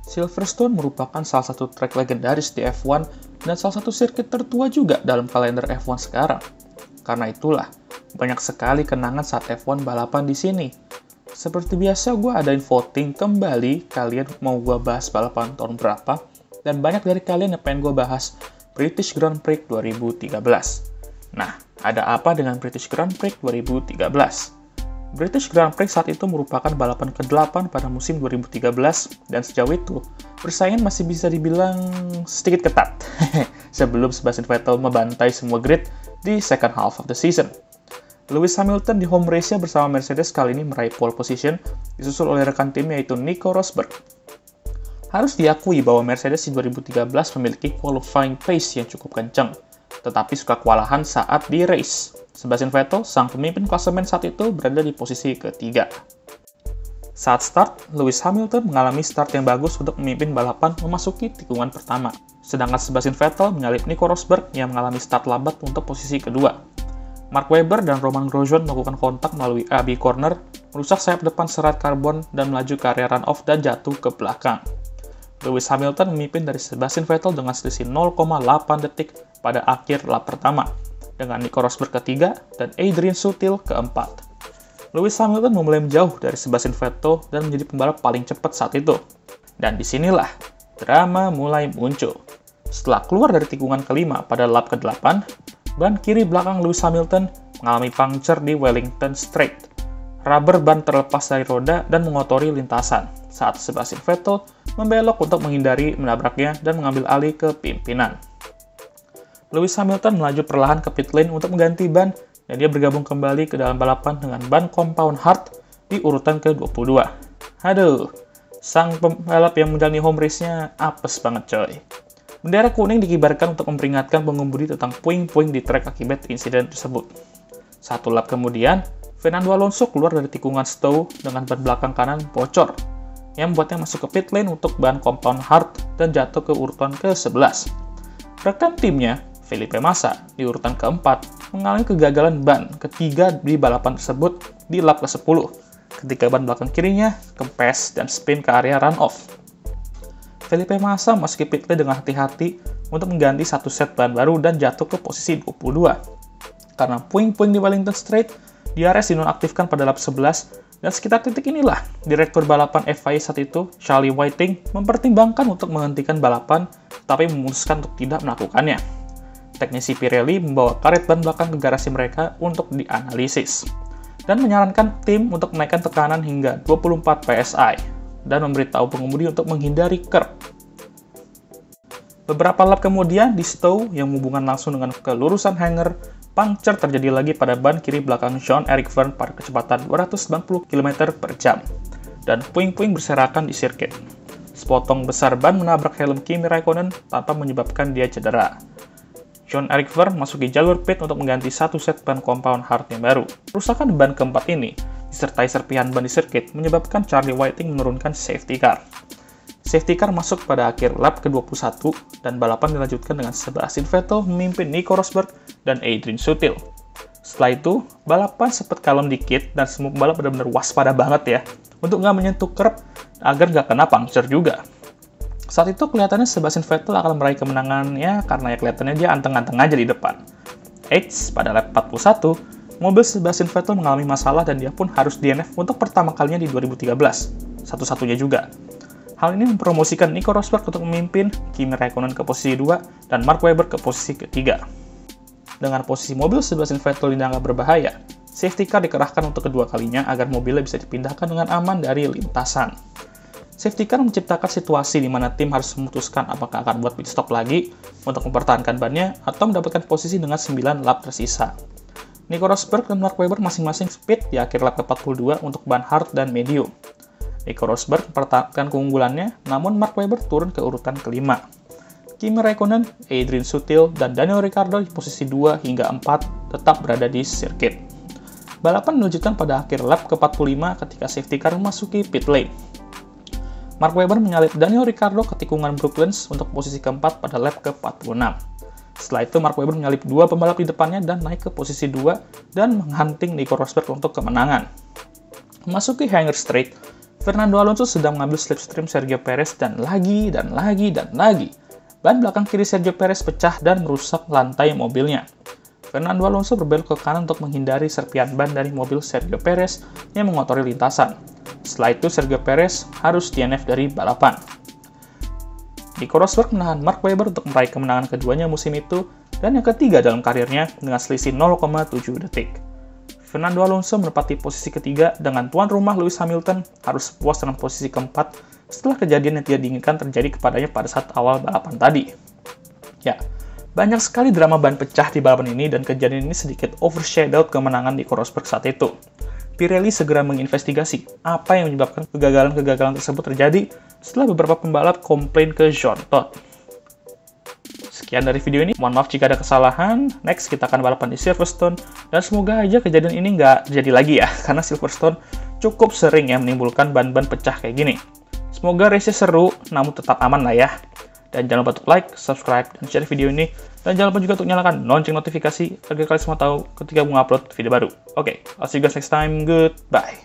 Silverstone merupakan salah satu trek legendaris di F1 dan salah satu sirkuit tertua juga dalam kalender F1 sekarang. Karena itulah, banyak sekali kenangan saat F1 balapan di sini. Seperti biasa, gue adain voting kembali, kalian mau gue bahas balapan tahun berapa, dan banyak dari kalian yang pengen gue bahas British Grand Prix 2013. Nah, ada apa dengan British Grand Prix 2013? British Grand Prix saat itu merupakan balapan ke-8 pada musim 2013, dan sejauh itu, persaingan masih bisa dibilang sedikit ketat, sebelum Sebastian Vettel membantai semua grid di second half of the season. Lewis Hamilton di home race-nya bersama Mercedes kali ini meraih pole position, disusul oleh rekan tim yaitu Nico Rosberg. Harus diakui bahwa Mercedes di 2013 memiliki qualifying pace yang cukup kencang, tetapi suka kewalahan saat di race. Sebastian Vettel, sang pemimpin klasemen saat itu, berada di posisi ketiga. Saat start, Lewis Hamilton mengalami start yang bagus untuk memimpin balapan memasuki tikungan pertama. Sedangkan Sebastian Vettel menyalip Nico Rosberg yang mengalami start lambat untuk posisi kedua. Mark Webber dan Romain Grosjean melakukan kontak melalui AB corner, merusak sayap depan serat karbon dan melaju ke area run-off dan jatuh ke belakang. Lewis Hamilton memimpin dari Sebastian Vettel dengan selisih 0,8 detik pada akhir lap pertama, dengan Nico Rosberg ketiga dan Adrian Sutil keempat. Lewis Hamilton memulai menjauh dari Sebastian Vettel dan menjadi pembalap paling cepat saat itu. Dan disinilah drama mulai muncul. Setelah keluar dari tikungan kelima pada lap ke-8, ban kiri belakang Lewis Hamilton mengalami puncture di Wellington Straight. Rubber ban terlepas dari roda dan mengotori lintasan saat Sebastian Vettel membelok untuk menghindari menabraknya dan mengambil alih ke pimpinan. Lewis Hamilton melaju perlahan ke pit lane untuk mengganti ban, dan dia bergabung kembali ke dalam balapan dengan ban compound hard di urutan ke-22. Aduh, sang pembalap yang menjalani home race-nya apes banget coy. Bendera kuning dikibarkan untuk memperingatkan pengemudi tentang puing-puing di trek akibat insiden tersebut. Satu lap kemudian, Fernando Alonso keluar dari tikungan Stowe dengan ban belakang kanan bocor, yang membuatnya masuk ke pit lane untuk ban compound hard dan jatuh ke urutan ke-11. Rekan timnya, Felipe Massa, di urutan keempat, mengalami kegagalan ban ketiga di balapan tersebut di lap ke-10, ketika ban belakang kirinya kempes dan spin ke area run-off. Felipe Massa masuk ke pit lane dengan hati-hati untuk mengganti satu set ban baru dan jatuh ke posisi 22. Karena puing-puing di Wellington Straight, DRS dinonaktifkan pada lap 11, dan sekitar titik inilah, Direktur Balapan FIA saat itu, Charlie Whiting, mempertimbangkan untuk menghentikan balapan, tapi memutuskan untuk tidak melakukannya. Teknisi Pirelli membawa karet ban belakang ke garasi mereka untuk dianalisis, dan menyarankan tim untuk menaikkan tekanan hingga 24 PSI, dan memberitahu pengemudi untuk menghindari curb. Beberapa lap kemudian, di Stowe yang menghubungkan langsung dengan kelurusan hanger, puncture terjadi lagi pada ban kiri belakang Jean-Eric Vergne pada kecepatan 290 km per jam, dan puing-puing berserakan di sirkuit. Sepotong besar ban menabrak helm Kimi Raikkonen tanpa menyebabkan dia cedera. Jean-Eric Vergne masuki jalur pit untuk mengganti satu set ban compound hard yang baru. Kerusakan ban keempat ini, disertai serpihan ban di sirkuit, menyebabkan Charlie Whiting menurunkan safety car. Safety car masuk pada akhir lap ke-21, dan balapan dilanjutkan dengan Sebastian Vettel memimpin Nico Rosberg dan Adrian Sutil. Setelah itu, balapan sempat kalem dikit, dan semua pembalap benar-benar waspada banget ya, untuk nggak menyentuh curb agar nggak kena puncture juga. Saat itu kelihatannya Sebastian Vettel akan meraih kemenangannya karena ya kelihatannya dia anteng-anteng aja di depan. Eits, pada lap 41, mobil Sebastian Vettel mengalami masalah dan dia pun harus DNF untuk pertama kalinya di 2013, satu-satunya juga. Hal ini mempromosikan Nico Rosberg untuk memimpin, Kimi Raikkonen ke posisi 2, dan Mark Webber ke posisi ketiga. Dengan posisi mobil Sebastian Vettel dianggap berbahaya, safety car dikerahkan untuk kedua kalinya agar mobilnya bisa dipindahkan dengan aman dari lintasan. Safety car menciptakan situasi di mana tim harus memutuskan apakah akan buat pit stop lagi untuk mempertahankan bannya atau mendapatkan posisi dengan 9 lap tersisa. Nico Rosberg dan Mark Webber masing-masing speed di akhir lap ke-42 untuk ban hard dan medium. Nico Rosberg mempertahankan keunggulannya, namun Mark Webber turun ke urutan kelima. Kimi Raikkonen, Adrian Sutil, dan Daniel Ricciardo di posisi 2 hingga 4 tetap berada di sirkuit. Balapan dilanjutkan pada akhir lap ke-45 ketika safety car memasuki pit lane. Mark Webber menyalip Daniel Ricciardo ke tikungan Brooklands untuk posisi keempat pada lap ke-46. Setelah itu, Mark Webber menyalip dua pembalap di depannya dan naik ke posisi 2 dan menghunting Nico Rosberg untuk kemenangan. Memasuki Hanger Straight, Fernando Alonso sedang mengambil slipstream Sergio Perez dan lagi. Ban belakang kiri Sergio Perez pecah dan merusak lantai mobilnya. Fernando Alonso berbelok ke kanan untuk menghindari serpian ban dari mobil Sergio Perez yang mengotori lintasan. Setelah itu Sergio Perez harus DNF dari balapan. Nico Rosberg menahan Mark Webber untuk meraih kemenangan keduanya musim itu dan yang ketiga dalam karirnya dengan selisih 0,7 detik. Fernando Alonso menempati posisi ketiga dengan tuan rumah Lewis Hamilton harus puas dengan posisi keempat setelah kejadian yang tidak diinginkan terjadi kepadanya pada saat awal balapan tadi. Ya, banyak sekali drama ban pecah di balapan ini dan kejadian ini sedikit overshadowed kemenangan Nico Rosberg saat itu. Pirelli segera menginvestigasi apa yang menyebabkan kegagalan-kegagalan tersebut terjadi setelah beberapa pembalap komplain ke Jean Todt. Sekian dari video ini, mohon maaf jika ada kesalahan. Next, kita akan balapan di Silverstone, dan semoga aja kejadian ini nggak terjadi lagi ya, karena Silverstone cukup sering ya menimbulkan ban-ban pecah kayak gini. Semoga race seru, namun tetap aman lah ya. Dan jangan lupa untuk like, subscribe, dan share video ini. Dan jangan lupa juga untuk nyalakan lonceng notifikasi agar kalian semua tahu ketika mau upload video baru. Oke, I'll see you guys next time. Goodbye.